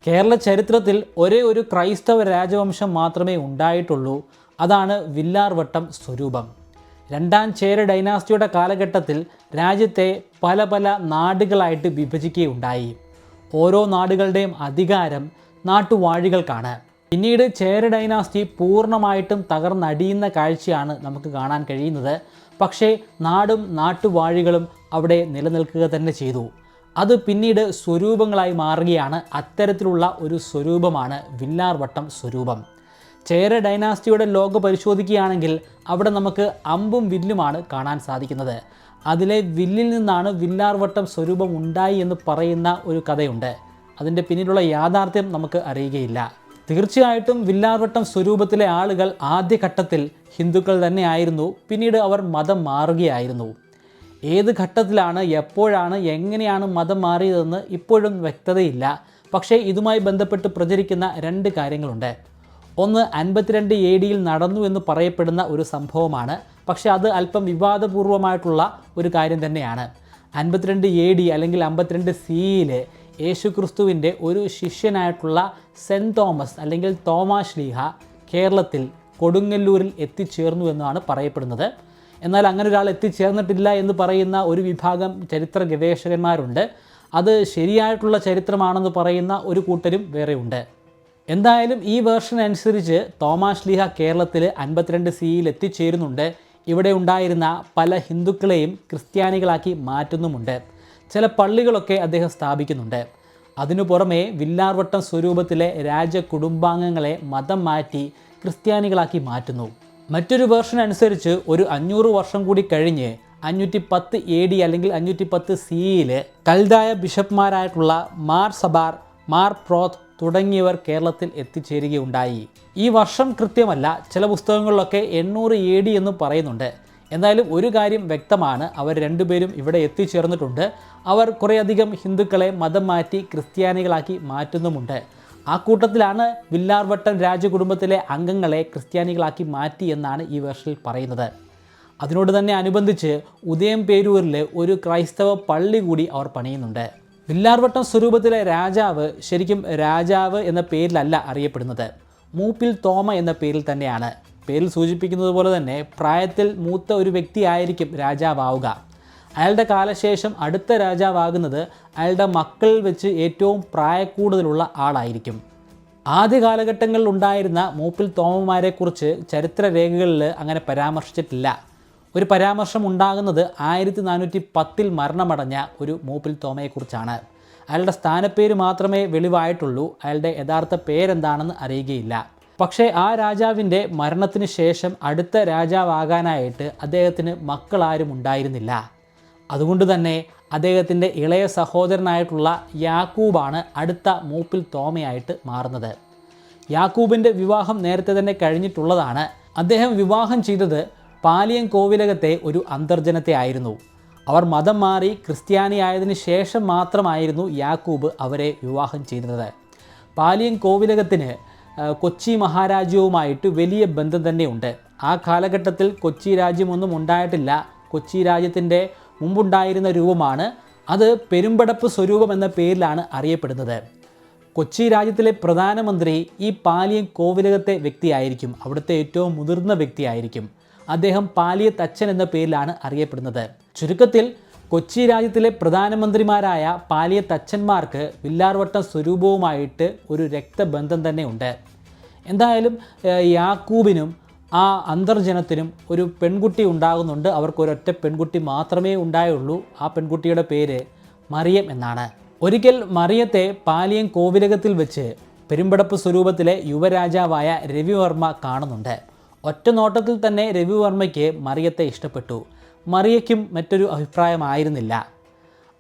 കേരള ചരിത്രത്തിൽ ഒരേ ഒരു ക്രൈസ്തവ രാജവംശം മാത്രമേ ഉണ്ടായിട്ടുള്ളൂ. അതാണ് വില്ലാർവട്ടം സ്വരൂപം. രണ്ടാം ചേര ഡൈനാസ്റ്റിയുടെ കാലഘട്ടത്തിൽ രാജ്യത്തെ പല പല നാടുകളായിട്ട് വിഭജിക്കുകയുണ്ടായി. ഓരോ നാടുകളുടെയും അധികാരം നാട്ടുവാഴികൾക്കാണ്. പിന്നീട് ചേര ഡൈനാസ്റ്റി പൂർണ്ണമായിട്ടും തകർന്നടിയുന്ന കാഴ്ചയാണ് നമുക്ക് കാണാൻ കഴിയുന്നത്. പക്ഷേ നാടും നാട്ടുവാഴികളും അവിടെ നിലനിൽക്കുക തന്നെ ചെയ്തു. അത് പിന്നീട് സ്വരൂപങ്ങളായി മാറുകയാണ്. അത്തരത്തിലുള്ള ഒരു സ്വരൂപമാണ് വില്ലാർവട്ടം സ്വരൂപം. ചേര ഡൈനാസ്റ്റിയുടെ ലോഗോ പരിശോധിക്കുകയാണെങ്കിൽ അവിടെ നമുക്ക് അമ്പും വില്ലുമാണ് കാണാൻ സാധിക്കുന്നത്. അതിലെ വില്ലിൽ നിന്നാണ് വില്ലാർവട്ടം സ്വരൂപം ഉണ്ടായി എന്ന് പറയുന്ന ഒരു കഥയുണ്ട്. അതിൻ്റെ പിന്നിലുള്ള യാഥാർത്ഥ്യം നമുക്ക് അറിയുകയില്ല. തീർച്ചയായിട്ടും വില്ലാർവട്ടം സ്വരൂപത്തിലെ ആളുകൾ ആദ്യഘട്ടത്തിൽ ഹിന്ദുക്കൾ തന്നെയായിരുന്നു. പിന്നീട് അവർ മതം മാറുകയായിരുന്നു. ഏത് ഘട്ടത്തിലാണ്, എപ്പോഴാണ്, എങ്ങനെയാണ് മതം മാറിയതെന്ന് ഇപ്പോഴും വ്യക്തതയില്ല. പക്ഷേ ഇതുമായി ബന്ധപ്പെട്ട് പ്രചരിക്കുന്ന രണ്ട് കാര്യങ്ങളുണ്ട്. ഒന്ന് 52 AD നടന്നു എന്ന് പറയപ്പെടുന്ന ഒരു സംഭവമാണ്. പക്ഷേ അത് അല്പം വിവാദപൂർവമായിട്ടുള്ള ഒരു കാര്യം തന്നെയാണ്. 52 AD അല്ലെങ്കിൽ 52 CE യേശുക്രിസ്തുവിൻ്റെ ഒരു ശിഷ്യനായിട്ടുള്ള സെൻറ്റ് തോമസ് അല്ലെങ്കിൽ തോമാശ്ലീഹ കേരളത്തിൽ കൊടുങ്ങല്ലൂരിൽ എത്തിച്ചേർന്നു എന്നാണ് പറയപ്പെടുന്നത്. എന്നാൽ അങ്ങനെ ഒരാൾ എത്തിച്ചേർന്നിട്ടില്ല എന്ന് പറയുന്ന ഒരു വിഭാഗം ചരിത്ര ഗവേഷകന്മാരുണ്ട്. അത് ശരിയായിട്ടുള്ള ചരിത്രമാണെന്ന് പറയുന്ന ഒരു കൂട്ടരും വേറെ ഉണ്ട്. എന്തായാലും ഈ വേർഷൻ അനുസരിച്ച് തോമാശ്ലീഹ കേരളത്തിൽ 52 CE എത്തിച്ചേരുന്നുണ്ട്. ഇവിടെ ഉണ്ടായിരുന്ന പല ഹിന്ദുക്കളെയും ക്രിസ്ത്യാനികളാക്കി മാറ്റുന്നുമുണ്ട്. ചില പള്ളികളൊക്കെ അദ്ദേഹം സ്ഥാപിക്കുന്നുണ്ട്. അതിനു പുറമെ വില്ലാർവട്ടം സ്വരൂപത്തിലെ രാജകുടുംബാംഗങ്ങളെ മതം മാറ്റി ക്രിസ്ത്യാനികളാക്കി മാറ്റുന്നു. മറ്റൊരു വേർഷൻ അനുസരിച്ച് ഒരു 500 വർഷം കൂടി കഴിഞ്ഞ് 510 AD അല്ലെങ്കിൽ 510 CE കൽദായ ബിഷപ്പ്മാരായിട്ടുള്ള മാർ സബാർ, മാർ പ്രോത്ത് തുടങ്ങിയവർ കേരളത്തിൽ എത്തിച്ചേരുകയുണ്ടായി. ഈ വർഷം കൃത്യമല്ല, ചില പുസ്തകങ്ങളിലൊക്കെ 800 AD എന്ന് പറയുന്നുണ്ട്. എന്തായാലും ഒരു കാര്യം വ്യക്തമാണ്, അവർ രണ്ടുപേരും ഇവിടെ എത്തിച്ചേർന്നിട്ടുണ്ട്. അവർ കുറേയധികം ഹിന്ദുക്കളെ മതം മാറ്റി ക്രിസ്ത്യാനികളാക്കി മാറ്റുന്നുമുണ്ട്. ആ കൂട്ടത്തിലാണ് വില്ലാർവട്ടം രാജകുടുംബത്തിലെ അംഗങ്ങളെ ക്രിസ്ത്യാനികളാക്കി മാറ്റി എന്നാണ് ഈ വേർഷനിൽ പറയുന്നത്. അതിനോട് തന്നെ അനുബന്ധിച്ച് ഉദയംപേരൂരിൽ ഒരു ക്രൈസ്തവ പള്ളി കൂടി അവർ പണിയുന്നുണ്ട്. വില്ലാർവട്ടം സ്വരൂപത്തിലെ രാജാവ് ശരിക്കും രാജാവ് എന്ന പേരിലല്ല അറിയപ്പെടുന്നത്, മൂപ്പിൽ തോമ എന്ന പേരിൽ തന്നെയാണ്. പേരിൽ സൂചിപ്പിക്കുന്നത് പോലെ തന്നെ പ്രായത്തിൽ മൂത്ത ഒരു വ്യക്തിയായിരിക്കും രാജാവാവുക. അയാളുടെ കാലശേഷം അടുത്ത രാജാവാകുന്നത് അയാളുടെ മക്കളിൽ വെച്ച് ഏറ്റവും പ്രായക്കൂടുതലുള്ള ആളായിരിക്കും. ആദ്യ കാലഘട്ടങ്ങളിൽ ഉണ്ടായിരുന്ന മൂപ്പിൽ തോമമാരെക്കുറിച്ച് ചരിത്രരേഖകളിൽ അങ്ങനെ പരാമർശിച്ചിട്ടില്ല. ഒരു പരാമർശം ഉണ്ടാകുന്നത് 1410 മരണമടഞ്ഞ ഒരു മൂപ്പിൽ തോമയെക്കുറിച്ചാണ്. അയാളുടെ സ്ഥാനപ്പേര് മാത്രമേ വെളിവായിട്ടുള്ളൂ. അയാളുടെ യഥാർത്ഥ പേരെന്താണെന്ന് അറിയുകയില്ല. പക്ഷേ ആ രാജാവിൻ്റെ മരണത്തിന് ശേഷം അടുത്ത രാജാവാകാനായിട്ട് അദ്ദേഹത്തിന് മക്കളാരും ഉണ്ടായിരുന്നില്ല. അതുകൊണ്ട് തന്നെ അദ്ദേഹത്തിൻ്റെ ഇളയ സഹോദരനായിട്ടുള്ള യാക്കൂബാണ് അടുത്ത മൂപ്പിൽ തോമയായിട്ട് മാറുന്നത്. യാക്കൂബിൻ്റെ വിവാഹം നേരത്തെ തന്നെ കഴിഞ്ഞിട്ടുള്ളതാണ്. അദ്ദേഹം വിവാഹം ചെയ്തത് പാലിയം കോവിലകത്തെ ഒരു അന്തർജനത്തെ ആയിരുന്നു. അവർ മതം മാറി ക്രിസ്ത്യാനിയായതിനു ശേഷം മാത്രമായിരുന്നു യാക്കൂബ് അവരെ വിവാഹം ചെയ്തത്. പാലിയം കോവിലകത്തിന് കൊച്ചി മഹാരാജ്യവുമായിട്ട് വലിയ ബന്ധം തന്നെയുണ്ട്. ആ കാലഘട്ടത്തിൽ കൊച്ചി രാജ്യമൊന്നും ഉണ്ടായിട്ടില്ല. കൊച്ചി രാജ്യത്തിൻ്റെ മുമ്പുണ്ടായിരുന്ന രൂപമാണ് അത് പെരുമ്പടപ്പ് സ്വരൂപം എന്ന പേരിലാണ് അറിയപ്പെടുന്നത്. കൊച്ചി രാജ്യത്തിലെ പ്രധാനമന്ത്രി ഈ പാലിയം കോവിലകത്തെ വ്യക്തിയായിരിക്കും, അവിടുത്തെ ഏറ്റവും മുതിർന്ന വ്യക്തിയായിരിക്കും. അദ്ദേഹം പാലിയത്തച്ഛൻ എന്ന പേരിലാണ് അറിയപ്പെടുന്നത്. ചുരുക്കത്തിൽ കൊച്ചി രാജ്യത്തിലെ പ്രധാനമന്ത്രിമാരായ പാലിയത്തച്ഛന്മാർക്ക് വില്ലാർവട്ടം സ്വരൂപവുമായിട്ട് ഒരു രക്തബന്ധം തന്നെ ഉണ്ട്. എന്തായാലും യാക്കൂബിനും ആ അന്തർജനത്തിനും ഒരു പെൺകുട്ടി ഉണ്ടാകുന്നുണ്ട്. അവർക്കൊരൊറ്റ പെൺകുട്ടി മാത്രമേ ഉണ്ടായുള്ളൂ. ആ പെൺകുട്ടിയുടെ പേര് മറിയം എന്നാണ്. ഒരിക്കൽ മറിയത്തെ പാലിയം കോവിലകത്തിൽ വെച്ച് പെരുമ്പടപ്പ് സ്വരൂപത്തിലെ യുവരാജാവായ രവിവർമ്മ കാണുന്നുണ്ട്. ഒറ്റ നോട്ടത്തിൽ തന്നെ രവിവർമ്മയ്ക്ക് മറിയത്തെ ഇഷ്ടപ്പെട്ടു. മറിയയ്ക്കും മറ്റൊരു അഭിപ്രായമായിരുന്നില്ല.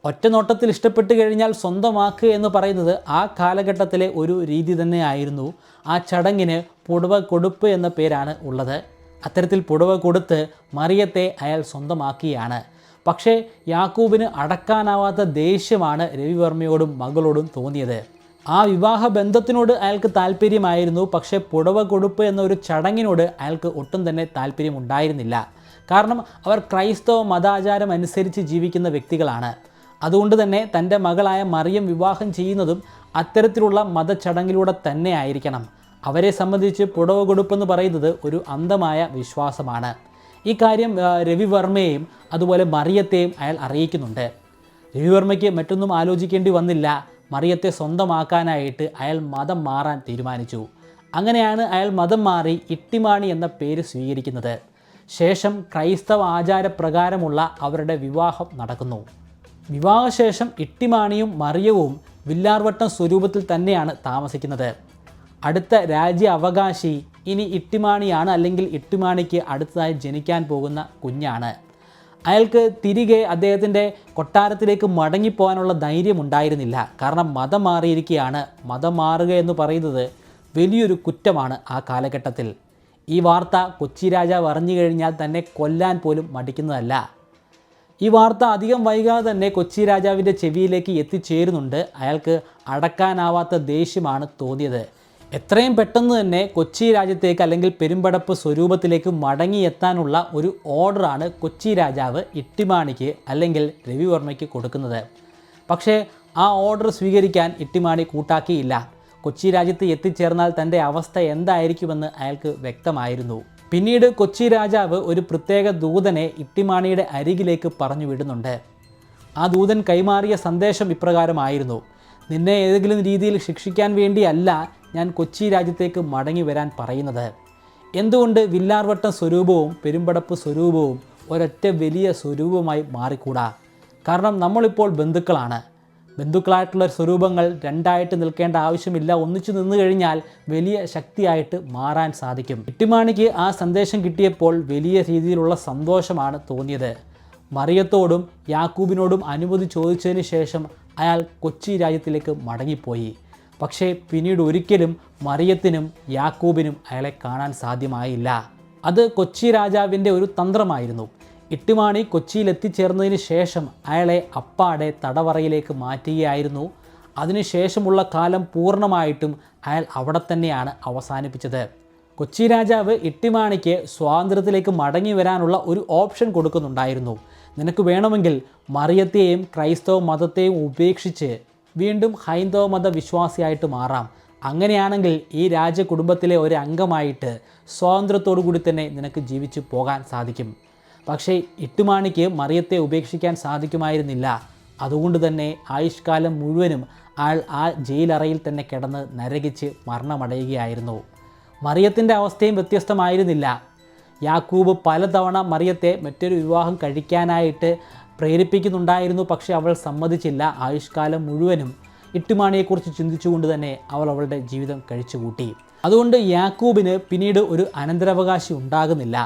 ഒറ്റ നോട്ടത്തിൽ ഇഷ്ടപ്പെട്ട് കഴിഞ്ഞാൽ സ്വന്തമാക്കുക എന്ന് പറയുന്നത് ആ കാലഘട്ടത്തിലെ ഒരു രീതി തന്നെയായിരുന്നു. ആ ചടങ്ങിന് പുടവ കൊടുപ്പ് എന്ന പേരാണ് ഉള്ളത്. അത്തരത്തിൽ പുടവ കൊടുത്ത് മറിയത്തെ അയാൾ സ്വന്തമാക്കിയാണ്. പക്ഷേ യാക്കൂബിന് അടക്കാനാവാത്ത ദേഷ്യമാണ് രവിവർമ്മയോടും മകളോടും തോന്നിയത്. ആ വിവാഹ ബന്ധത്തിനോട് അയാൾക്ക് താല്പര്യമായിരുന്നു. പക്ഷേ പുടവ കൊടുപ്പ് എന്നൊരു ചടങ്ങിനോട് അയാൾക്ക് ഒട്ടും തന്നെ താല്പര്യമുണ്ടായിരുന്നില്ല. കാരണം അവർ ക്രൈസ്തവ മതാചാരം അനുസരിച്ച് ജീവിക്കുന്ന വ്യക്തികളാണ്. അതുകൊണ്ട് തന്നെ തൻ്റെ മകളായ മറിയം വിവാഹം ചെയ്യുന്നതും അത്തരത്തിലുള്ള മതചടങ്ങിലൂടെ തന്നെ ആയിരിക്കണം. അവരെ സംബന്ധിച്ച് പുടവ കൊടുപ്പെന്ന് പറയുന്നത് ഒരു അന്ധമായ വിശ്വാസമാണ്. ഈ കാര്യം രവിവർമ്മയെയും അതുപോലെ മറിയത്തെയും അയാൾ അറിയിക്കുന്നുണ്ട്. രവിവർമ്മയ്ക്ക് മറ്റൊന്നും ആലോചിക്കേണ്ടി വന്നില്ല. മറിയത്തെ സ്വന്തമാക്കാനായിട്ട് അയാൾ മതം മാറാൻ തീരുമാനിച്ചു. അങ്ങനെയാണ് അയാൾ മതം മാറി ഇട്ടിമാണി എന്ന പേര് സ്വീകരിക്കുന്നത്. ശേഷം ക്രൈസ്തവ ആചാരപ്രകാരമുള്ള അവരുടെ വിവാഹം നടക്കുന്നു. വിവാഹശേഷം ഇട്ടിമാണിയും മറിയവും വില്ലാർവട്ടം സ്വരൂപത്തിൽ തന്നെയാണ് താമസിക്കുന്നത്. അടുത്ത രാജ്യ അവകാശി ഇനി ഇട്ടിമാണിയാണ്, അല്ലെങ്കിൽ ഇട്ടിമാണിക്ക് അടുത്തതായി ജനിക്കാൻ പോകുന്ന കുഞ്ഞാണ്. അയാൾക്ക് തിരികെ അദ്ദേഹത്തിൻ്റെ കൊട്ടാരത്തിലേക്ക് മടങ്ങിപ്പോകാനുള്ള ധൈര്യം ഉണ്ടായിരുന്നില്ല. കാരണം മതം മാറിയിരിക്കുകയാണ്. മതം മാറുക എന്ന് പറയുന്നത് വലിയൊരു കുറ്റമാണ് ആ കാലഘട്ടത്തിൽ. ഈ വാർത്ത കൊച്ചി രാജാവ് അറിഞ്ഞു കഴിഞ്ഞാൽ തന്നെ കൊല്ലാൻ പോലും മടിക്കുന്നതല്ല. ഈ വാർത്ത അധികം വൈകാതെ തന്നെ കൊച്ചി രാജാവിൻ്റെ ചെവിയിലേക്ക് എത്തിച്ചേരുന്നുണ്ട്. അയാൾക്ക് അടക്കാനാവാത്ത ദേഷ്യമാണ് തോന്നിയത്. എത്രയും പെട്ടെന്ന് തന്നെ കൊച്ചി രാജ്യത്തേക്ക് അല്ലെങ്കിൽ പെരുമ്പടപ്പ് സ്വരൂപത്തിലേക്ക് മടങ്ങിയെത്താനുള്ള ഒരു ഓർഡറാണ് കൊച്ചി രാജാവ് ഇട്ടിമാണിക്ക് അല്ലെങ്കിൽ രവിവർമ്മയ്ക്ക് കൊടുക്കുന്നത്. പക്ഷേ ആ ഓർഡർ സ്വീകരിക്കാൻ ഇട്ടിമാണി കൂട്ടാക്കിയില്ല. കൊച്ചി രാജ്യത്ത് എത്തിച്ചേർന്നാൽ തൻ്റെ അവസ്ഥ എന്തായിരിക്കുമെന്ന് അയാൾക്ക് വ്യക്തമായിരുന്നു. പിന്നീട് കൊച്ചി രാജാവ് ഒരു പ്രത്യേക ദൂതനെ ഇട്ടിമാണിയുടെ അരികിലേക്ക് പറഞ്ഞു വിടുന്നുണ്ട്. ആ ദൂതൻ കൈമാറിയ സന്ദേശം ഇപ്രകാരമായിരുന്നു: നിന്നെ ഏതെങ്കിലും രീതിയിൽ ശിക്ഷിക്കാൻ വേണ്ടിയല്ല ഞാൻ കൊച്ചി രാജ്യത്തേക്ക് മടങ്ങി വരാൻ പറയുന്നത്. എന്തുകൊണ്ട് വില്ലാർവട്ടം സ്വരൂപവും പെരുമ്പടപ്പ് സ്വരൂപവും ഒരൊറ്റ വലിയ സ്വരൂപമായി മാറിക്കൂടാ? കാരണം നമ്മളിപ്പോൾ ബന്ധുക്കളാണ്. ബന്ധുക്കളായിട്ടുള്ള സ്വരൂപങ്ങൾ രണ്ടായിട്ട് നിൽക്കേണ്ട ആവശ്യമില്ല. ഒന്നിച്ചു നിന്നു കഴിഞ്ഞാൽ വലിയ ശക്തിയായിട്ട് മാറാൻ സാധിക്കും. ഇട്ടിമാണിക്ക് ആ സന്ദേശം കിട്ടിയപ്പോൾ വലിയ രീതിയിലുള്ള സന്തോഷമാണ് തോന്നിയത്. മറിയത്തോടും യാക്കൂബിനോടും അനുമതി ചോദിച്ചതിന് ശേഷം അയാൾ കൊച്ചി രാജ്യത്തിലേക്ക് മടങ്ങിപ്പോയി. പക്ഷേ പിന്നീട് ഒരിക്കലും മറിയത്തിനും യാക്കൂബിനും അയാളെ കാണാൻ സാധ്യമായില്ല. അത് കൊച്ചി രാജാവിൻ്റെ ഒരു തന്ത്രമായിരുന്നു. ഇട്ടിമാണി കൊച്ചിയിൽ എത്തിച്ചേർന്നതിന് ശേഷം അയാളെ അപ്പാടെ തടവറയിലേക്ക് മാറ്റുകയായിരുന്നു. അതിനുശേഷമുള്ള കാലം പൂർണ്ണമായിട്ടും അയാൾ അവിടെ തന്നെയാണ് അവസാനിപ്പിച്ചത്. കൊച്ചി രാജാവ് ഇട്ടിമാണിക്ക് സ്വാതന്ത്ര്യത്തിലേക്ക് മടങ്ങി വരാനുള്ള ഒരു ഓപ്ഷൻ കൊടുക്കുന്നുണ്ടായിരുന്നു. നിനക്ക് വേണമെങ്കിൽ മറിയത്തെയും ക്രൈസ്തവ മതത്തെയും ഉപേക്ഷിച്ച് വീണ്ടും ഹൈന്ദവ മത വിശ്വാസിയായിട്ട് മാറാം. അങ്ങനെയാണെങ്കിൽ ഈ രാജകുടുംബത്തിലെ ഒരു അംഗമായിട്ട് സ്വാതന്ത്ര്യത്തോടു കൂടി തന്നെ നിനക്ക് ജീവിച്ചു പോകാൻ സാധിക്കും. പക്ഷേ ഇട്ടിമാണിക്ക് മറിയത്തെ ഉപേക്ഷിക്കാൻ സാധിക്കുമായിരുന്നില്ല. അതുകൊണ്ട് തന്നെ ആയുഷ്കാലം മുഴുവനും അയാൾ ആ ജയിലറയിൽ തന്നെ കിടന്ന് നരകിച്ച് മരണമടയുകയായിരുന്നു. മറിയത്തിൻ്റെ അവസ്ഥയും വ്യത്യസ്തമായിരുന്നില്ല. യാക്കൂബ് പലതവണ മറിയത്തെ മറ്റൊരു വിവാഹം കഴിക്കാനായിട്ട് പ്രേരിപ്പിക്കുന്നുണ്ടായിരുന്നു. പക്ഷേ അവൾ സമ്മതിച്ചില്ല. ആയുഷ്കാലം മുഴുവനും ഇട്ടിമാണിയെക്കുറിച്ച് ചിന്തിച്ചുകൊണ്ട് തന്നെ അവൾ അവളുടെ ജീവിതം കഴിച്ചുകൂട്ടി. അതുകൊണ്ട് യാക്കൂബിന് പിന്നീട് ഒരു അനന്തരാവകാശി ഉണ്ടാകുന്നില്ല.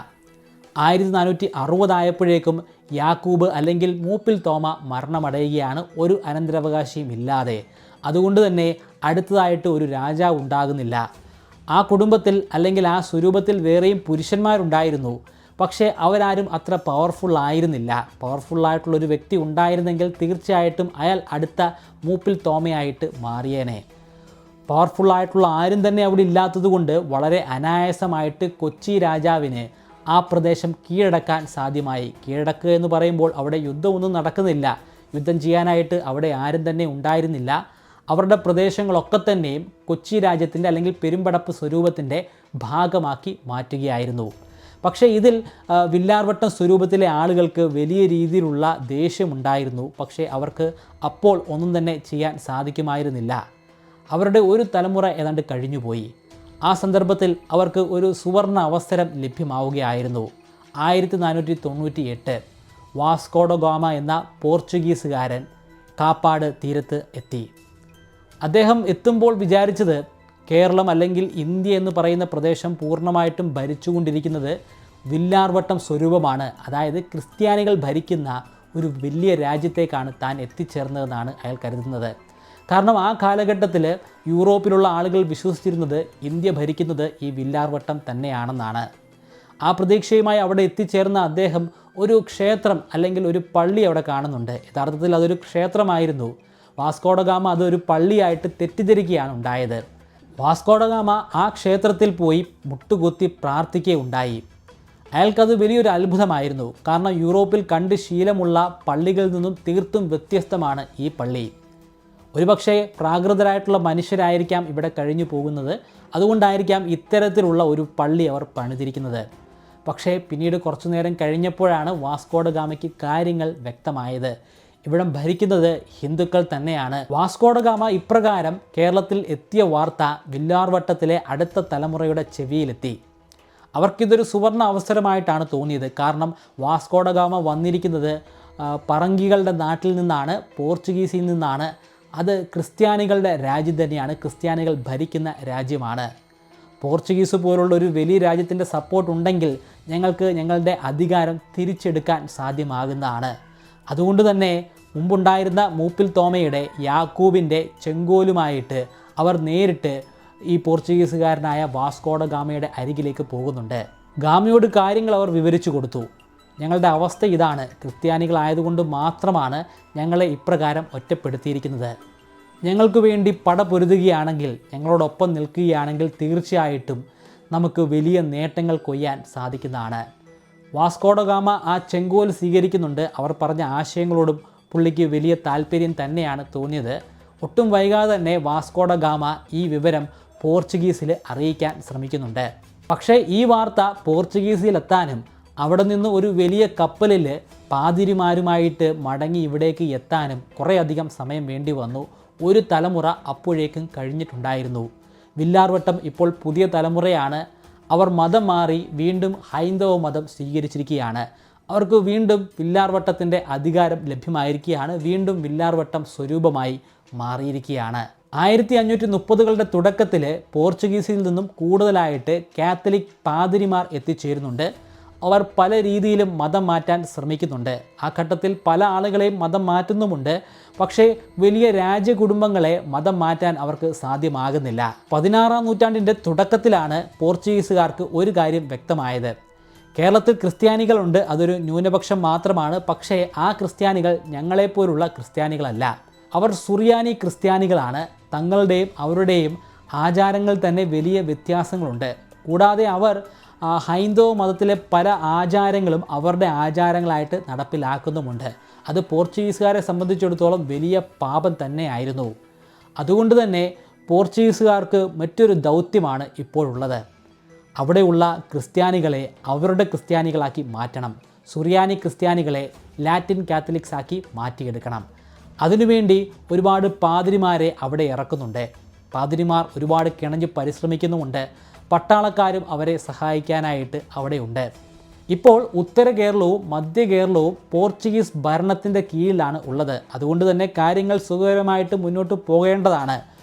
1460 ആയപ്പോഴേക്കും യാക്കൂബ് അല്ലെങ്കിൽ മൂപ്പിൽ തോമ മരണമടയുകയാണ്, ഒരു അനന്തരാവകാശിയും ഇല്ലാതെ. അതുകൊണ്ട് തന്നെ അടുത്തതായിട്ട് ഒരു രാജാവ് ഉണ്ടാകുന്നില്ല. ആ കുടുംബത്തിൽ അല്ലെങ്കിൽ ആ സ്വരൂപത്തിൽ വേറെയും പുരുഷന്മാരുണ്ടായിരുന്നു. പക്ഷേ അവരാരും അത്ര പവർഫുൾ ആയിരുന്നില്ല. പവർഫുള്ളായിട്ടുള്ളൊരു വ്യക്തി ഉണ്ടായിരുന്നെങ്കിൽ തീർച്ചയായിട്ടും അയാൾ അടുത്ത മൂപ്പിൽ തോമയായിട്ട് മാറിയേനെ. പവർഫുള്ളായിട്ടുള്ള ആരും തന്നെ അവിടെ ഇല്ലാത്തതുകൊണ്ട് വളരെ അനായാസമായിട്ട് കൊച്ചി രാജാവിന് ആ പ്രദേശം കീഴടക്കാൻ സാധ്യമായി. കീഴടക്കുക എന്ന് പറയുമ്പോൾ അവിടെ യുദ്ധമൊന്നും നടക്കുന്നില്ല. യുദ്ധം ചെയ്യാനായിട്ട് അവിടെ ആരും തന്നെ ഉണ്ടായിരുന്നില്ല. അവരുടെ പ്രദേശങ്ങളൊക്കെ തന്നെയും കൊച്ചി രാജ്യത്തിൻ്റെ അല്ലെങ്കിൽ പെരുമ്പടപ്പ് സ്വരൂപത്തിൻ്റെ ഭാഗമാക്കി മാറ്റുകയായിരുന്നു. പക്ഷേ ഇതിൽ വില്ലാർവട്ടം സ്വരൂപത്തിലെ ആളുകൾക്ക് വലിയ രീതിയിലുള്ള ദേഷ്യമുണ്ടായിരുന്നു. പക്ഷേ അവർക്ക് അപ്പോൾ ഒന്നും തന്നെ ചെയ്യാൻ സാധിക്കുമായിരുന്നില്ല. അവരുടെ ഒരു തലമുറ ഏതാണ്ട് കഴിഞ്ഞുപോയി. ആ സന്ദർഭത്തിൽ അവർക്ക് ഒരു സുവർണ അവസരം ലഭ്യമാവുകയായിരുന്നു. 1498 വാസ്കോഡ ഗാമ എന്ന പോർച്ചുഗീസുകാരൻ കാപ്പാട് തീരത്ത് എത്തി. അദ്ദേഹം എത്തുമ്പോൾ വിചാരിച്ചത് കേരളം അല്ലെങ്കിൽ ഇന്ത്യ എന്ന് പറയുന്ന പ്രദേശം പൂർണ്ണമായിട്ടും ഭരിച്ചുകൊണ്ടിരിക്കുന്നത് വില്ലാർവട്ടം സ്വരൂപമാണ്. അതായത് ക്രിസ്ത്യാനികൾ ഭരിക്കുന്ന ഒരു വലിയ രാജ്യത്തേക്കാണ് താൻ എത്തിച്ചേർന്നതെന്നാണ് അയാൾ കരുതുന്നത്. കാരണം ആ കാലഘട്ടത്തിൽ യൂറോപ്പിലുള്ള ആളുകൾ വിശ്വസിച്ചിരുന്നത് ഇന്ത്യ ഭരിക്കുന്നത് ഈ വില്ലാർവട്ടം തന്നെയാണെന്നാണ്. ആ പ്രതീക്ഷയുമായി അവിടെ എത്തിച്ചേർന്ന അദ്ദേഹം ഒരു ക്ഷേത്രം അല്ലെങ്കിൽ ഒരു പള്ളി അവിടെ കാണുന്നുണ്ട്. യഥാർത്ഥത്തിൽ അതൊരു ക്ഷേത്രമായിരുന്നു. വാസ്കോഡ ഗാമ അതൊരു പള്ളിയായിട്ട് തെറ്റിദ്ധരിക്കുകയാണ് ഉണ്ടായത്. വാസ്കോഡ ഗാമ ആ ക്ഷേത്രത്തിൽ പോയി മുട്ടുകുത്തി പ്രാർത്ഥിക്കുകയുണ്ടായി. അയാൾക്കത് വലിയൊരു അത്ഭുതമായിരുന്നു. കാരണം യൂറോപ്പിൽ കണ്ട് ശീലമുള്ള പള്ളികളിൽ നിന്നും തീർത്തും വ്യത്യസ്തമാണ് ഈ പള്ളി. ഒരുപക്ഷെ പ്രാകൃതരായിട്ടുള്ള മനുഷ്യരായിരിക്കാം ഇവിടെ കഴിഞ്ഞു പോകുന്നത്. അതുകൊണ്ടായിരിക്കാം ഇത്തരത്തിലുള്ള ഒരു പള്ളി അവർ പണിതിരിക്കുന്നത്. പക്ഷേ പിന്നീട് കുറച്ചു നേരം കഴിഞ്ഞപ്പോഴാണ് വാസ്കോ ഡ ഗാമയ്ക്ക് കാര്യങ്ങൾ വ്യക്തമായത്. ഇവിടം ഭരിക്കുന്നത് ഹിന്ദുക്കൾ തന്നെയാണ്. വാസ്കോ ഡ ഗാമ ഇപ്രകാരം കേരളത്തിൽ എത്തിയ വാർത്ത വില്ലാർവട്ടത്തിലെ അടുത്ത തലമുറയുടെ ചെവിയിലെത്തി. അവർക്കിതൊരു സുവർണ അവസരമായിട്ടാണ് തോന്നിയത്. കാരണം വാസ്കോ ഡ ഗാമ വന്നിരിക്കുന്നത് പറങ്കികളുടെ നാട്ടിൽ നിന്നാണ്, പോർച്ചുഗീസിൽ നിന്നാണ്. അത് ക്രിസ്ത്യാനികളുടെ രാജ്യം തന്നെയാണ്, ക്രിസ്ത്യാനികൾ ഭരിക്കുന്ന രാജ്യമാണ്. പോർച്ചുഗീസ് പോലുള്ള ഒരു വലിയ രാജ്യത്തിൻ്റെ സപ്പോർട്ട് ഉണ്ടെങ്കിൽ ഞങ്ങൾക്ക് ഞങ്ങളുടെ അധികാരം തിരിച്ചെടുക്കാൻ സാധ്യമാകുന്നതാണ്. അതുകൊണ്ട് തന്നെ മുമ്പുണ്ടായിരുന്ന മൂപ്പിൽ തോമയുടെ യാക്കൂബിൻ്റെ ചെങ്കോലുമായിട്ട് അവർ നേരിട്ട് ഈ പോർച്ചുഗീസുകാരനായ വാസ്കോ ഡ ഗാമയുടെ അരികിലേക്ക് പോകുന്നുണ്ട്. ഗാമയോട് കാര്യങ്ങൾ അവർ വിവരിച്ചു കൊടുത്തു. ഞങ്ങളുടെ അവസ്ഥ ഇതാണ്, ക്രിസ്ത്യാനികളായതുകൊണ്ട് മാത്രമാണ് ഞങ്ങളെ ഇപ്രകാരം ഒറ്റപ്പെടുത്തിയിരിക്കുന്നത്. ഞങ്ങൾക്ക് വേണ്ടി പട പൊരുതുകയാണെങ്കിൽ, ഞങ്ങളോടൊപ്പം നിൽക്കുകയാണെങ്കിൽ തീർച്ചയായിട്ടും നമുക്ക് വലിയ നേട്ടങ്ങൾ കൊയ്യാൻ സാധിക്കുന്നതാണ്. വാസ്കോ ഡ ഗാമ ആ ചെങ്കോൽ സ്വീകരിക്കുന്നുണ്ട്. അവർ പറഞ്ഞ ആശയങ്ങളോടും പുള്ളിക്ക് വലിയ താല്പര്യം തന്നെയാണ് തോന്നിയത്. ഒട്ടും വൈകാതെ തന്നെ വാസ്കോ ഡ ഗാമ ഈ വിവരം പോർച്ചുഗീസിൽ അറിയിക്കാൻ ശ്രമിക്കുന്നുണ്ട്. പക്ഷേ ഈ വാർത്ത പോർച്ചുഗീസിലെത്താനും അവിടെ നിന്ന് ഒരു വലിയ കപ്പലിൽ പാതിരിമാരുമായിട്ട് മടങ്ങി ഇവിടേക്ക് എത്താനും കുറേയധികം സമയം വേണ്ടി വന്നു. ഒരു തലമുറ അപ്പോഴേക്കും കഴിഞ്ഞിട്ടുണ്ടായിരുന്നു. വില്ലാർവട്ടം ഇപ്പോൾ പുതിയ തലമുറയാണ്. അവർ മതം മാറി വീണ്ടും ഹൈന്ദവ മതം സ്വീകരിച്ചിരിക്കുകയാണ്. അവർക്ക് വീണ്ടും വില്ലാർവട്ടത്തിൻ്റെ അധികാരം ലഭ്യമായിരിക്കുകയാണ്. വീണ്ടും വില്ലാർവട്ടം സ്വരൂപമായി മാറിയിരിക്കുകയാണ്. 1530കളുടെ തുടക്കത്തിൽ പോർച്ചുഗീസിൽ നിന്നും കൂടുതലായിട്ട് കാത്തലിക് പാതിരിമാർ എത്തിച്ചേരുന്നുണ്ട്. അവർ പല രീതിയിലും മതം മാറ്റാൻ ശ്രമിക്കുന്നുണ്ട്. ആ ഘട്ടത്തിൽ പല ആളുകളെയും മതം മാറ്റുന്നുമുണ്ട്. പക്ഷേ വലിയ രാജകുടുംബങ്ങളെ മതം മാറ്റാൻ അവർക്ക് സാധ്യമാകുന്നില്ല. 16ാം നൂറ്റാണ്ടിൻ്റെ തുടക്കത്തിലാണ് പോർച്ചുഗീസുകാർക്ക് ഒരു കാര്യം വ്യക്തമായത്. കേരളത്തിൽ ക്രിസ്ത്യാനികളുണ്ട്, അതൊരു ന്യൂനപക്ഷം മാത്രമാണ്. പക്ഷേ ആ ക്രിസ്ത്യാനികൾ ഞങ്ങളെപ്പോലുള്ള ക്രിസ്ത്യാനികളല്ല. അവർ സുറിയാനി ക്രിസ്ത്യാനികളാണ്. തങ്ങളുടെയും അവരുടെയും ആചാരങ്ങൾ തന്നെ വലിയ വ്യത്യാസങ്ങളുണ്ട്. കൂടാതെ അവർ ഹൈന്ദവ മതത്തിലെ പല ആചാരങ്ങളും അവരുടെ ആചാരങ്ങളായിട്ട് നടപ്പിലാക്കുന്നുമുണ്ട്. അത് പോർച്ചുഗീസുകാരെ സംബന്ധിച്ചിടത്തോളം വലിയ പാപം തന്നെയായിരുന്നു. അതുകൊണ്ട് തന്നെ പോർച്ചുഗീസുകാർക്ക് മറ്റൊരു ദൗത്യമാണ് ഇപ്പോഴുള്ളത്. അവിടെയുള്ള ക്രിസ്ത്യാനികളെ അവരുടെ ക്രിസ്ത്യാനികളാക്കി മാറ്റണം. സുറിയാനി ക്രിസ്ത്യാനികളെ ലാറ്റിൻ കാത്തലിക്സ് ആക്കി മാറ്റിയെടുക്കണം. അതിനുവേണ്ടി ഒരുപാട് പാതിരിമാരെ അവിടെ ഇറക്കുന്നുണ്ട്. പാതിരിമാർ ഒരുപാട് കിണഞ്ഞ് പരിശ്രമിക്കുന്നുമുണ്ട്. പട്ടാളക്കാരും അവരെ സഹായിക്കാനായിട്ട് അവിടെയുണ്ട്. ഇപ്പോൾ ഉത്തര കേരളവും മധ്യ കേരളവും പോർച്ചുഗീസ് ഭരണത്തിൻ്റെ കീഴിലാണ് ഉള്ളത്. അതുകൊണ്ട് തന്നെ കാര്യങ്ങൾ സുഖകരമായിട്ട് മുന്നോട്ട് പോകേണ്ടതാണ്.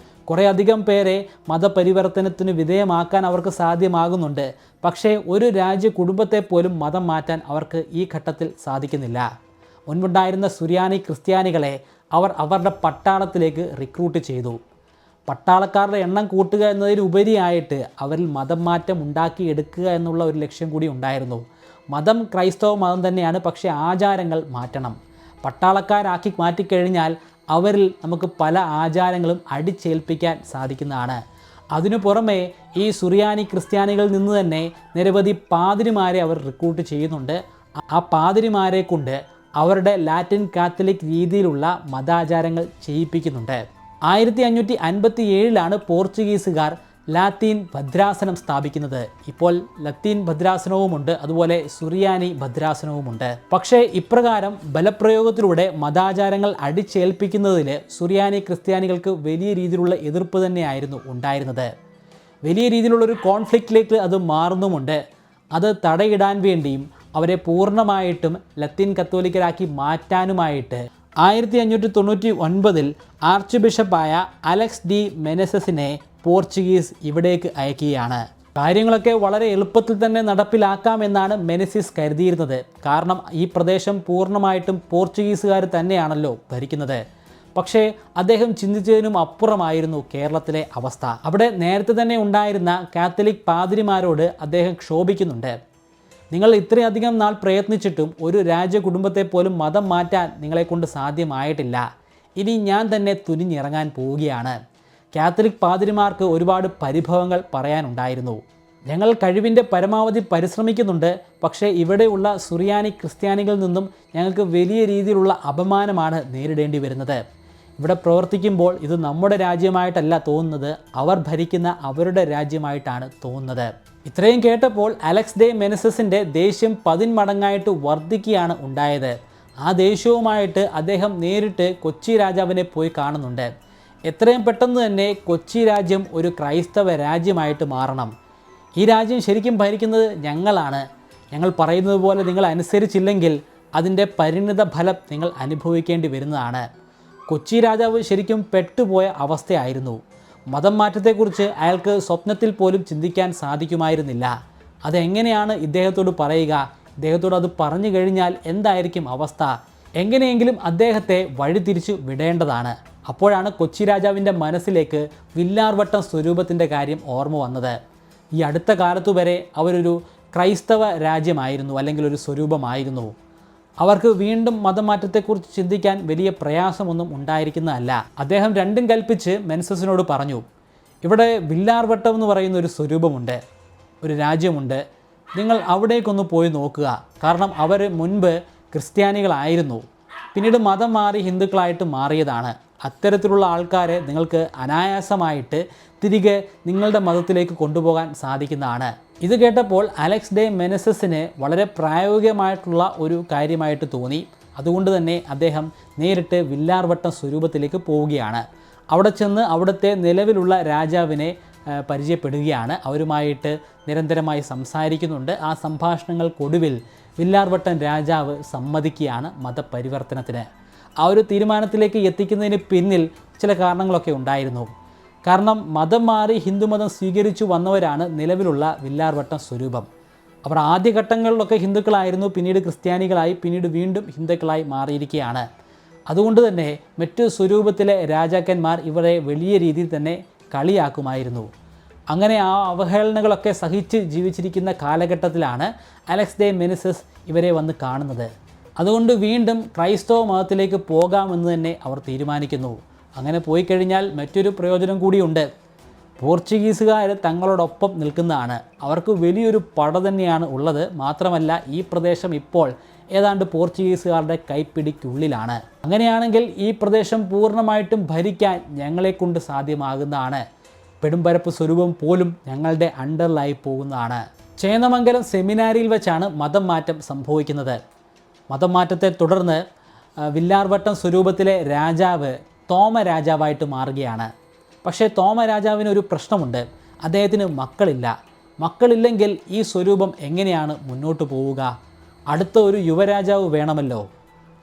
കുറേയധികം പേരെ മതപരിവർത്തനത്തിന് വിധേയമാക്കാൻ അവർക്ക് സാധ്യമാകുന്നുണ്ട്. പക്ഷേ ഒരു രാജ്യ കുടുംബത്തെ പോലും മതം മാറ്റാൻ അവർക്ക് ഈ ഘട്ടത്തിൽ സാധിക്കുന്നില്ല. മുൻപുണ്ടായിരുന്ന സുറിയാനി ക്രിസ്ത്യാനികളെ അവർ അവരുടെ പട്ടാളത്തിലേക്ക് റിക്രൂട്ട് ചെയ്തു. പട്ടാളക്കാരുടെ എണ്ണം കൂട്ടുക എന്നതിനുപരിയായിട്ട് അവരിൽ മതം മാറ്റം ഉണ്ടാക്കിയെടുക്കുക എന്നുള്ള ഒരു ലക്ഷ്യം കൂടി ഉണ്ടായിരുന്നു. മതം ക്രൈസ്തവ മതം തന്നെയാണ്, പക്ഷേ ആചാരങ്ങൾ മാറ്റണം. പട്ടാളക്കാരാക്കി മാറ്റിക്കഴിഞ്ഞാൽ അവരിൽ നമുക്ക് പല ആചാരങ്ങളും അടിച്ചേൽപ്പിക്കാൻ സാധിക്കുന്നതാണ്. അതിനു പുറമെ ഈ സുറിയാനി ക്രിസ്ത്യാനികളിൽ നിന്ന് തന്നെ നിരവധി പാതിരിമാരെ അവർ റിക്രൂട്ട് ചെയ്യുന്നുണ്ട്. ആ പാതിരിമാരെ കൊണ്ട് അവരുടെ ലാറ്റിൻ കാത്തലിക് രീതിയിലുള്ള മതാചാരങ്ങൾ ചെയ്യിപ്പിക്കുന്നുണ്ട്. 1557 പോർച്ചുഗീസുകാർ ലാത്തീൻ ഭദ്രാസനം സ്ഥാപിക്കുന്നത്. ഇപ്പോൾ ലത്തീൻ ഭദ്രാസനവുമുണ്ട്, അതുപോലെ സുറിയാനി ഭദ്രാസനവുമുണ്ട്. പക്ഷേ ഇപ്രകാരം ബലപ്രയോഗത്തിലൂടെ മതാചാരങ്ങൾ അടിച്ചേൽപ്പിക്കുന്നതിൽ സുറിയാനി ക്രിസ്ത്യാനികൾക്ക് വലിയ രീതിയിലുള്ള എതിർപ്പ് തന്നെയായിരുന്നു ഉണ്ടായിരുന്നത്. വലിയ രീതിയിലുള്ളൊരു കോൺഫ്ലിക്റ്റിലേക്ക് അത് മാറുന്നുമുണ്ട്. അത് തടയിടാൻ വേണ്ടിയും അവരെ പൂർണ്ണമായിട്ടും ലത്തീൻ കത്തോലിക്കരാക്കി മാറ്റാനുമായിട്ട് 1599 ആർച്ച് ബിഷപ്പായ അലക്സ് ഡി മെനസസിനെ പോർച്ചുഗീസ് ഇവിടേക്ക് അയക്കുകയാണ്. കാര്യങ്ങളൊക്കെ വളരെ എളുപ്പത്തിൽ തന്നെ നടപ്പിലാക്കാമെന്നാണ് മെനസിസ് കരുതിയിരുന്നത്. കാരണം ഈ പ്രദേശം പൂർണ്ണമായിട്ടും പോർച്ചുഗീസുകാർ തന്നെയാണല്ലോ ഭരിക്കുന്നത്. പക്ഷേ അദ്ദേഹം ചിന്തിച്ചതിനും അപ്പുറമായിരുന്നു കേരളത്തിലെ അവസ്ഥ. അവിടെ നേരത്തെ തന്നെ ഉണ്ടായിരുന്ന കാത്തലിക് പാതിരിമാരോട് അദ്ദേഹം ക്ഷോഭിക്കുന്നുണ്ട്. നിങ്ങൾ ഇത്രയധികം നാൾ പ്രയത്നിച്ചിട്ടും ഒരു രാജകുടുംബത്തെ പോലും മതം മാറ്റാൻ നിങ്ങളെക്കൊണ്ട് സാധ്യമായിട്ടില്ല. ഇനി ഞാൻ തന്നെ തുനിഞ്ഞിറങ്ങാൻ പോവുകയാണ്. കാത്തലിക് പാതിരിമാർക്ക് ഒരുപാട് പരിഭവങ്ങൾ പറയാനുണ്ടായിരുന്നു. ഞങ്ങൾ കഴിവിൻ്റെ പരമാവധി പരിശ്രമിക്കുന്നുണ്ട്, പക്ഷേ ഇവിടെയുള്ള സുറിയാനി ക്രിസ്ത്യാനികളിൽ നിന്നും ഞങ്ങൾക്ക് വലിയ രീതിയിലുള്ള അപമാനമാണ് നേരിടേണ്ടി വരുന്നത്. ഇവിടെ പ്രവർത്തിക്കുമ്പോൾ ഇത് നമ്മുടെ രാജ്യമായിട്ടല്ല തോന്നുന്നത്, അവർ ഭരിക്കുന്ന അവരുടെ രാജ്യമായിട്ടാണ് തോന്നുന്നത്. ഇത്രയും കേട്ടപ്പോൾ അലക്സ് ദേ മെനസസിൻ്റെ ദേഷ്യം 10 മടങ്ങായിട്ട് വർദ്ധിക്കുകയാണ് ഉണ്ടായത്. ആ ദേഷ്യവുമായിട്ട് അദ്ദേഹം നേരിട്ട് കൊച്ചി രാജാവിനെ പോയി കാണുന്നുണ്ട്. എത്രയും പെട്ടെന്ന് തന്നെ കൊച്ചി രാജ്യം ഒരു ക്രൈസ്തവ രാജ്യമായിട്ട് മാറണം. ഈ രാജ്യം ശരിക്കും ഭരിക്കുന്നത് ഞങ്ങളാണ്. ഞങ്ങൾ പറയുന്നത് പോലെ നിങ്ങൾ അനുസരിച്ചില്ലെങ്കിൽ അതിൻ്റെ പരിണിത ഫലം നിങ്ങൾ അനുഭവിക്കേണ്ടി വരുന്നതാണ്. കൊച്ചി രാജാവ് ശരിക്കും പെട്ടുപോയ അവസ്ഥയായിരുന്നു. മതം മാറ്റത്തെക്കുറിച്ച് അയാൾക്ക് സ്വപ്നത്തിൽ പോലും ചിന്തിക്കാൻ സാധിക്കുമായിരുന്നില്ല. അതെങ്ങനെയാണ് ഇദ്ദേഹത്തോട് പറയുക? ഇദ്ദേഹത്തോട് അത് പറഞ്ഞു കഴിഞ്ഞാൽ എന്തായിരിക്കും അവസ്ഥ? എങ്ങനെയെങ്കിലും അദ്ദേഹത്തെ വഴിതിരിച്ചു വിടേണ്ടതാണ്. അപ്പോഴാണ് കൊച്ചി രാജാവിൻ്റെ മനസ്സിലേക്ക് വില്ലാർവട്ടം സ്വരൂപത്തിൻ്റെ കാര്യം ഓർമ്മ വന്നത്. ഈ അടുത്ത കാലത്തു വരെ അവരൊരു ക്രൈസ്തവ രാജ്യമായിരുന്നു, അല്ലെങ്കിൽ ഒരു സ്വരൂപമായിരുന്നു. അവർക്ക് വീണ്ടും മതമാറ്റത്തെക്കുറിച്ച് ചിന്തിക്കാൻ വലിയ പ്രയാസമൊന്നും ഉണ്ടായിരിക്കുന്നതല്ല. അദ്ദേഹം രണ്ടും കൽപ്പിച്ച് മെൻസസിനോട് പറഞ്ഞു, ഇവിടെ വില്ലാർവട്ടം എന്ന് പറയുന്ന ഒരു സ്വരൂപമുണ്ട്, ഒരു രാജ്യമുണ്ട്, നിങ്ങൾ അവിടേക്കൊന്ന് പോയി നോക്കുക. കാരണം അവർ മുൻപ് ക്രിസ്ത്യാനികളായിരുന്നു, പിന്നീട് മതം മാറി ഹിന്ദുക്കളായിട്ട് മാറിയതാണ്. അത്തരത്തിലുള്ള ആൾക്കാരെ നിങ്ങൾക്ക് അനായാസമായിട്ട് തിരികെ നിങ്ങളുടെ മതത്തിലേക്ക് കൊണ്ടുപോകാൻ സാധിക്കുന്നതാണ്. ഇത് കേട്ടപ്പോൾ അലക്സ് ഡേ മെനസസിന് വളരെ പ്രായോഗികമായിട്ടുള്ള ഒരു കാര്യമായിട്ട് തോന്നി. അതുകൊണ്ട് തന്നെ അദ്ദേഹം നേരിട്ട് വില്ലാർവട്ടം സ്വരൂപത്തിലേക്ക് പോവുകയാണ്. അവിടെ ചെന്ന് അവിടുത്തെ നിലവിലുള്ള രാജാവിനെ പരിചയപ്പെടുകയാണ്. അവരുമായിട്ട് നിരന്തരമായി സംസാരിക്കുന്നുണ്ട്. ആ സംഭാഷണങ്ങൾക്കൊടുവിൽ വില്ലാർവട്ടം രാജാവ് സമ്മതിക്കുകയാണ് മതപരിവർത്തനത്തിന്. ആ ഒരു തീരുമാനത്തിലേക്ക് എത്തിക്കുന്നതിന് പിന്നിൽ ചില കാരണങ്ങളൊക്കെ ഉണ്ടായിരുന്നു. കാരണം മതം മാറി ഹിന്ദുമതം സ്വീകരിച്ചു വന്നവരാണ് നിലവിലുള്ള വില്ലാർവട്ടം സ്വരൂപം. അവർ ആദ്യഘട്ടങ്ങളിലൊക്കെ ഹിന്ദുക്കളായിരുന്നു, പിന്നീട് ക്രിസ്ത്യാനികളായി, പിന്നീട് വീണ്ടും ഹിന്ദുക്കളായി മാറിയിരിക്കുകയാണ്. അതുകൊണ്ട് തന്നെ മറ്റു സ്വരൂപത്തിലെ രാജാക്കന്മാർ ഇവരെ വലിയ രീതിയിൽ തന്നെ കളിയാക്കുമായിരുന്നു. അങ്ങനെ ആ അവഹേളനങ്ങളൊക്കെ സഹിച്ച് ജീവിച്ചിരിക്കുന്ന കാലഘട്ടത്തിലാണ് അലക്സ് ഡേ മെനസസ് ഇവരെ വന്ന് കാണുന്നത്. അതുകൊണ്ട് വീണ്ടും ക്രൈസ്തവ മതത്തിലേക്ക് പോകാമെന്ന് തന്നെ അവർ തീരുമാനിക്കുന്നു. അങ്ങനെ പോയി കഴിഞ്ഞാൽ മറ്റൊരു പ്രയോജനം കൂടിയുണ്ട്. പോർച്ചുഗീസുകാർ തങ്ങളോടൊപ്പം നിൽക്കുന്നതാണ്. അവർക്ക് വലിയൊരു പട തന്നെയാണ് ഉള്ളത്. മാത്രമല്ല ഈ പ്രദേശം ഇപ്പോൾ ഏതാണ്ട് പോർച്ചുഗീസുകാരുടെ കൈപ്പിടിക്കുള്ളിലാണ്. അങ്ങനെയാണെങ്കിൽ ഈ പ്രദേശം പൂർണ്ണമായിട്ടും ഭരിക്കാൻ ഞങ്ങളെക്കൊണ്ട് സാധ്യമാകുന്നതാണ്. പെടുംപരപ്പ് സ്വരൂപം പോലും ഞങ്ങളുടെ അണ്ടറിലായി പോകുന്നതാണ്. ചേന്നമംഗലം സെമിനാരിയിൽ വെച്ചാണ് മതം മാറ്റം സംഭവിക്കുന്നത്. മതം മാറ്റത്തെ തുടർന്ന് വില്ലാർവട്ടം സ്വരൂപത്തിലെ രാജാവ് തോമ രാജാവായിട്ട് മാറുകയാണ്. പക്ഷേ തോമ രാജാവിന് ഒരു പ്രശ്നമുണ്ട്. അദ്ദേഹത്തിന് മക്കളില്ല. മക്കളില്ലെങ്കിൽ ഈ സ്വരൂപം എങ്ങനെയാണ് മുന്നോട്ട് പോവുക? അടുത്ത ഒരു യുവരാജാവ് വേണമല്ലോ.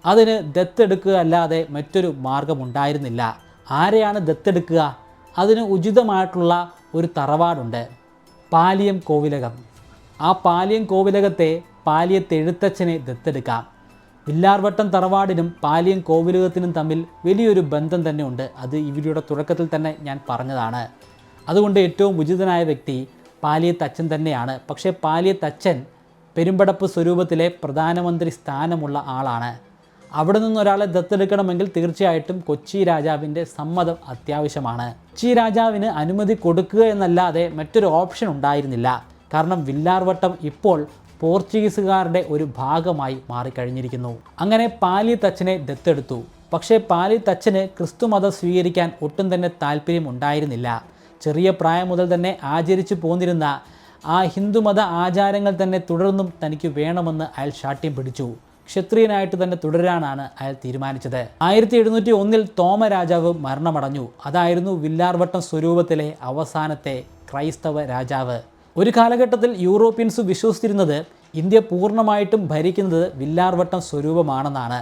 അതിന് ദത്തെടുക്കുക അല്ലാതെ മറ്റൊരു മാർഗമുണ്ടായിരുന്നില്ല. ആരെയാണ് ദത്തെടുക്കുക? അതിന് ഉചിതമായിട്ടുള്ള ഒരു തറവാടുണ്ട്, പാലിയം കോവിലകം. ആ പാലിയം കോവിലകത്തെ പാലിയത്തെഴുത്തച്ഛനെ ദത്തെടുക്കാം. വില്ലാർവട്ടം തറവാടിനും പാലിയം കോവിലകത്തിനും തമ്മിൽ വലിയൊരു ബന്ധം തന്നെ ഉണ്ട്. അത് ഈ വീഡിയോയുടെ തുടക്കത്തിൽ തന്നെ ഞാൻ പറഞ്ഞതാണ്. അതുകൊണ്ട് ഏറ്റവും ഉചിതനായ വ്യക്തി പാലിയത്തച്ഛൻ തന്നെയാണ്. പക്ഷേ പാലിയത്തച്ഛൻ പെരുമ്പടപ്പ് സ്വരൂപത്തിലെ പ്രധാനമന്ത്രി സ്ഥാനമുള്ള ആളാണ്. അവിടെ നിന്നൊരാളെ ദത്തെടുക്കണമെങ്കിൽ തീർച്ചയായിട്ടും കൊച്ചി രാജാവിൻ്റെ സമ്മതം അത്യാവശ്യമാണ്. കൊച്ചി രാജാവിന് അനുമതി കൊടുക്കുക എന്നല്ലാതെ മറ്റൊരു ഓപ്ഷൻ ഉണ്ടായിരുന്നില്ല. കാരണം വില്ലാർവട്ടം ഇപ്പോൾ പോർച്ചുഗീസുകാരുടെ ഒരു ഭാഗമായി മാറിക്കഴിഞ്ഞിരിക്കുന്നു. അങ്ങനെ പാലിയത്തച്ഛനെ ദത്തെടുത്തു. പക്ഷേ പാലിയത്തച്ഛന് ക്രിസ്തുമതം സ്വീകരിക്കാൻ ഒട്ടും തന്നെ താല്പര്യം ഉണ്ടായിരുന്നില്ല. ചെറിയ പ്രായം മുതൽ തന്നെ ആചരിച്ചു പോന്നിരുന്ന ആ ഹിന്ദുമത ആചാരങ്ങൾ തന്നെ തുടർന്നും തനിക്ക് വേണമെന്ന് അയാൾ ശാഠ്യം പിടിച്ചു. ക്ഷത്രിയനായിട്ട് തന്നെ തുടരാനാണ് അയാൾ തീരുമാനിച്ചത്. 1701 തോമ രാജാവ് മരണമടഞ്ഞു. അതായിരുന്നു വില്ലാർവട്ടം സ്വരൂപത്തിലെ അവസാനത്തെ ക്രൈസ്തവ രാജാവ്. ഒരു കാലഘട്ടത്തിൽ യൂറോപ്യൻസ് വിശ്വസിച്ചിരുന്നത് ഇന്ത്യ പൂർണ്ണമായിട്ടും ഭരിക്കുന്നത് വില്ലാർവട്ടം സ്വരൂപമാണെന്നാണ്.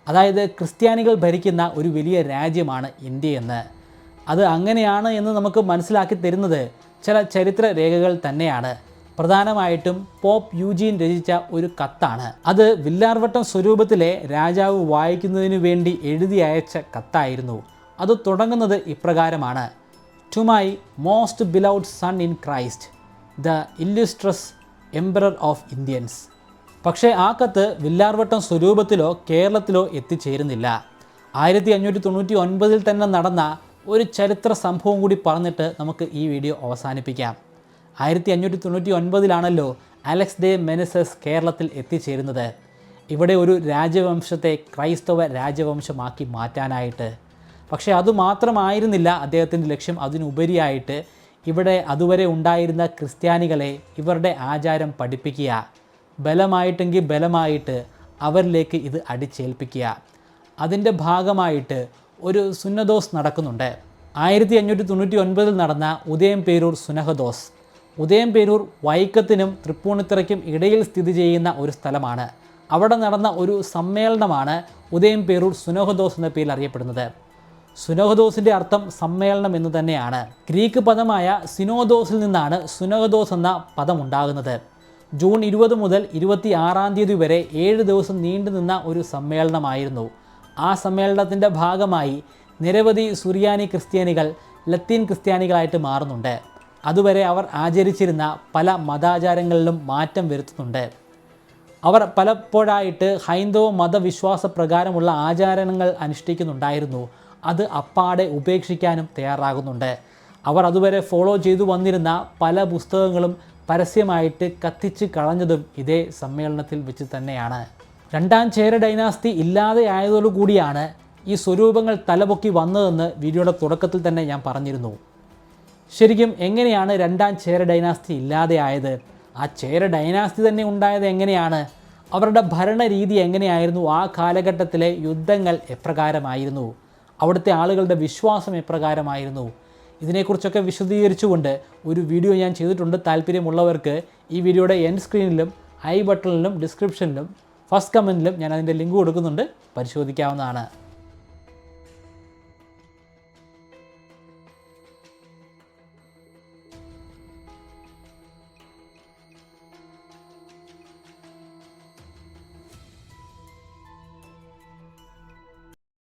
അതായത് ക്രിസ്ത്യാനികൾ ഭരിക്കുന്ന ഒരു വലിയ രാജ്യമാണ് ഇന്ത്യയെന്ന്. അത് അങ്ങനെയാണ് എന്ന് നമുക്ക് മനസ്സിലാക്കി തരുന്നത് ചില ചരിത്ര രേഖകൾ തന്നെയാണ്. പ്രധാനമായിട്ടും പോപ്പ് യൂജീൻ രചിച്ച ഒരു കത്താണ്. അത് വില്ലാർവട്ടം സ്വരൂപത്തിലെ രാജാവ് വായിക്കുന്നതിന് വേണ്ടി എഴുതി അയച്ച കത്തായിരുന്നു. അത് തുടങ്ങുന്നത് ഇപ്രകാരമാണ്: to my most beloved son in Christ, the illustrious emperor of Indians. പക്ഷേ ആ കത്ത് വില്ലാർവട്ടം സ്വരൂപത്തിലോ കേരളത്തിലോ എത്തിച്ചേരുന്നില്ല. 1599 തന്നെ നടന്ന ഒരു ചരിത്ര സംഭവം കൂടി പറഞ്ഞിട്ട് നമുക്ക് ഈ വീഡിയോ അവസാനിപ്പിക്കാം. 1599 അലക്സ് ഡേ മെനസസ് കേരളത്തിൽ എത്തിച്ചേരുന്നത്. ഇവിടെ ഒരു രാജവംശത്തെ ക്രൈസ്തവ രാജവംശമാക്കി മാറ്റാനായിട്ട്. പക്ഷേ അതുമാത്രമായിരുന്നില്ല അദ്ദേഹത്തിൻ്റെ ലക്ഷ്യം. അതിനുപരിയായിട്ട് ഇവിടെ അതുവരെ ഉണ്ടായിരുന്ന ക്രിസ്ത്യാനികളെ ഇവരുടെ ആചാരം പഠിപ്പിക്കുക, ബലമായിട്ടെങ്കിൽ ബലമായിട്ട് അവരിലേക്ക് ഇത് അടിച്ചേൽപ്പിക്കുക. അതിൻ്റെ ഭാഗമായിട്ട് ഒരു സുന്നദോസ് നടക്കുന്നുണ്ട്. 1599 നടന്ന ഉദയംപേരൂർ സുനഹദോസ്. ഉദയംപേരൂർ വൈക്കത്തിനും തൃപ്പൂണിത്തുറയ്ക്കും ഇടയിൽ സ്ഥിതി ചെയ്യുന്ന ഒരു സ്ഥലമാണ്. അവിടെ നടന്ന ഒരു സമ്മേളനമാണ് ഉദയംപേരൂർ സുനഹദോസ് എന്ന പേരിൽ അറിയപ്പെടുന്നത്. സുനഹദോസിൻ്റെ അർത്ഥം സമ്മേളനം എന്ന് തന്നെയാണ്. ഗ്രീക്ക് പദമായ സിനോദോസിൽ നിന്നാണ് സുനഹദോസ് എന്ന പദം ഉണ്ടാകുന്നത്. ജൂൺ 20 മുതൽ 26 വരെ 7 ദിവസം നീണ്ടു നിന്ന ഒരു സമ്മേളനമായിരുന്നു. ആ സമ്മേളനത്തിൻ്റെ ഭാഗമായി നിരവധി സുറിയാനി ക്രിസ്ത്യാനികൾ ലത്തീൻ ക്രിസ്ത്യാനികളായിട്ട് മാറുന്നുണ്ട്. അതുവരെ അവർ ആചരിച്ചിരുന്ന പല മതാചാരങ്ങളിലും മാറ്റം വരുത്തുന്നുണ്ട്. അവർ പലപ്പോഴായിട്ട് ഹൈന്ദവ മതവിശ്വാസ പ്രകാരമുള്ള ആചാരങ്ങൾ അനുഷ്ഠിക്കുന്നുണ്ടായിരുന്നു. അത് അപ്പാടെ ഉപേക്ഷിക്കാനും തയ്യാറാകുന്നുണ്ട്. അവർ അതുവരെ ഫോളോ ചെയ്തു വന്നിരുന്ന പല പുസ്തകങ്ങളും പരസ്യമായിട്ട് കത്തിച്ച് കളഞ്ഞതും ഇതേ സമ്മേളനത്തിൽ വെച്ച് തന്നെയാണ്. രണ്ടാം ചേര ഡൈനാസ്റ്റി ഇല്ലാതെ ആയതോടുകൂടിയാണ് ഈ സ്വരൂപങ്ങൾ തലപൊക്കി വന്നതെന്ന് വീഡിയോയുടെ തുടക്കത്തിൽ തന്നെ ഞാൻ പറഞ്ഞിരുന്നു. ശരിക്കും എങ്ങനെയാണ് രണ്ടാം ചേര ഡൈനാസ്റ്റി ഇല്ലാതെ ആയത്? ആ ചേര ഡൈനാസ്റ്റി തന്നെ ഉണ്ടായത് എങ്ങനെയാണ്? അവരുടെ ഭരണരീതി എങ്ങനെയായിരുന്നു? ആ കാലഘട്ടത്തിലെ യുദ്ധങ്ങൾ എപ്രകാരമായിരുന്നു? അവിടുത്തെ ആളുകളുടെ വിശ്വാസം എപ്രകാരമായിരുന്നു? ഇതിനെക്കുറിച്ചൊക്കെ വിശദീകരിച്ചുകൊണ്ട് ഒരു വീഡിയോ ഞാൻ ചെയ്തിട്ടുണ്ട്. താല്പര്യമുള്ളവർക്ക് ഈ വീഡിയോയുടെ എൻഡ് സ്ക്രീനിലും ഐ ബട്ടണിലും ഡിസ്ക്രിപ്ഷനിലും ഫസ്റ്റ് കമൻറ്റിലും ഞാൻ അതിൻ്റെ ലിങ്ക് കൊടുക്കുന്നുണ്ട്, പരിശോധിക്കാവുന്നതാണ്.